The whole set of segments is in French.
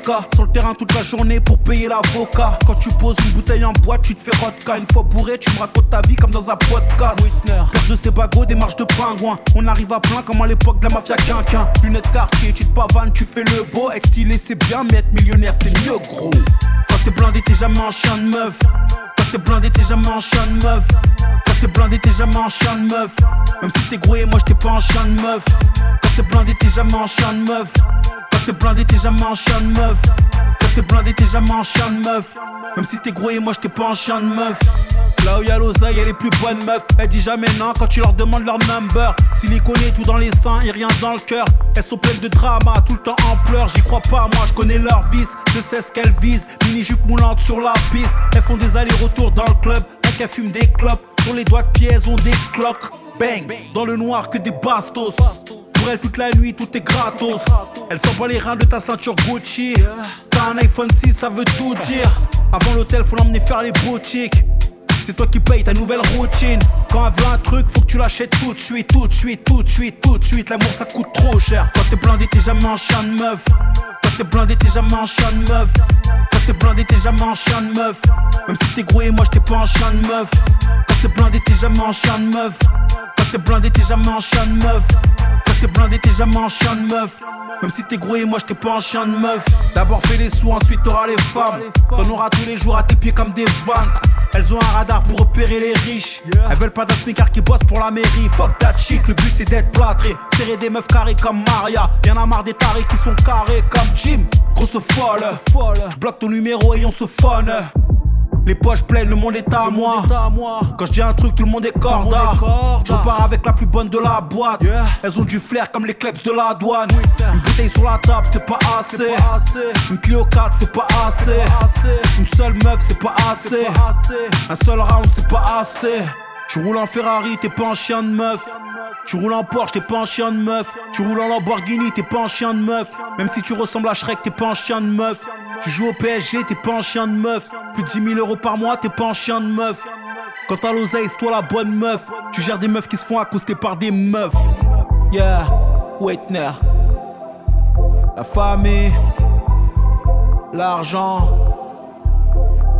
vodka. Sur le terrain toute la journée pour payer l'avocat. Quand tu poses une bouteille en boîte, tu te fais vodka. Une fois bourré, tu me racontes ta vie comme dans un podcast. Père de ses bagots, des marches de pingouin. On arrive à plein comme à l'époque de la mafia quinquin. Lunettes quartier, tu te pavanes, tu fais le beau. Être stylé c'est bien, mais être millionnaire c'est mieux gros. Quand t'es blindé, t'es jamais en chien de meuf. Quand t'es blindé, t'es jamais en chien de meuf. Quand t'es blindé, t'es jamais en chien de meuf. Même si t'es gros et moi j'étais pas en chien de meuf. Quand t'es blindé, t'es jamais en chien de meuf. Quand t'es blindé, t'es jamais en chien de meuf. Quand t'es blindé, t'es jamais en chien de meuf. Même si t'es gros et moi j'étais pas en chien de meuf. Là où y'a l'oseille, y'a les plus bonnes meufs. Elle dit jamais non quand tu leur demandes leur number. Siliconé tout dans les seins et rien dans le cœur. Elles sont pleines de drama, tout le temps en pleurs. J'y crois pas, moi je connais leur vice. Je sais ce qu'elles visent, mini-jupe moulante sur la piste. Elles font des allers-retours dans le club, rien qu'elles fument des clopes. Sur les doigts de pied, elles ont des cloques. Bang, dans le noir que des bastos. Pour elle toute la nuit, tout est gratos. Elle s'en bat les reins de ta ceinture Gucci. T'as un iPhone 6, ça veut tout dire. Avant l'hôtel, faut l'emmener faire les boutiques. C'est toi qui payes ta nouvelle routine. Quand elle veut un truc, faut que tu l'achètes tout de suite, tout de suite, tout de suite, tout de suite. L'amour ça coûte trop cher. Quand t'es blindé, t'es jamais en chien de meuf. Quand t'es blindé, t'es jamais en chien de meuf. Quand t'es blindé, t'es jamais en chien de meuf. Même si t'es gros et moi j'étais pas en chien de meuf. Quand t'es blindé, t'es jamais en chien de meuf. Quand t'es blindé, t'es jamais en chien de meuf. Quand t'es blindé, t'es jamais en chien de meuf. Même si t'es gros et moi j'étais pas en chien de meuf. D'abord fais les sous, ensuite t'auras les femmes. T'en auras tous les jours à tes pieds comme des Vans. Elles ont un radar pour repérer les riches. Elles veulent pas d'un smicard qui bosse pour la mairie. Fuck that shit, le but c'est d'être plâtré. Serrer des meufs carrées comme Maria. Y'en a marre des tarés qui sont carrés comme Jim. Grosse folle, j'bloque ton numéro et on se phone. Les poches pleines, le monde est à moi. Quand je dis un truc, tout le monde est corda. Je repars avec la plus bonne de la boîte. Elles ont du flair comme les kleps de la douane. Une bouteille sur la table, c'est pas assez. Une Clio 4, c'est pas assez. Une seule meuf, c'est pas assez. Un seul round, c'est pas assez. Tu roules en Ferrari, t'es pas en chien de meuf. Tu roules en Porsche, t'es pas en chien de meuf. Tu roules en Lamborghini, t'es pas en chien de meuf. Même si tu ressembles à Shrek, t'es pas en chien de meuf. Tu joues au PSG, t'es pas en chien de meuf. Plus de 10 000 euros par mois, t'es pas en chien de meuf. Quand t'as l'oseille, c'est toi la bonne meuf. Tu gères des meufs qui se font accoster par des meufs. Yeah, Waitner. La famille, l'argent,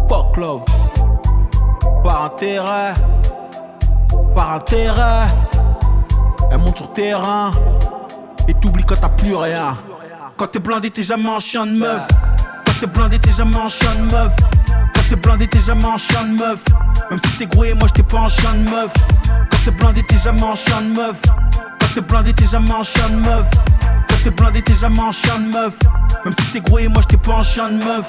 fuck love. Par intérêt, par intérêt. Elle monte sur terrain et t'oublies quand t'as plus rien. Quand t'es blindé, t'es jamais en chien de meuf. Quand t'es blindé, t'es jamais en chien de meuf. Quand t'es blindé, t'es jamais en chien de meuf. Même si t'es gros et moi j'étais pas en chien de meuf. Quand t'es blindé, t'es jamais en chien de meuf. Quand t'es blindé, t'es jamais en chien de meuf. Quand t'es blindé, t'es jamais en chien de meuf. Même si t'es gros et moi j'étais pas en chien de meuf.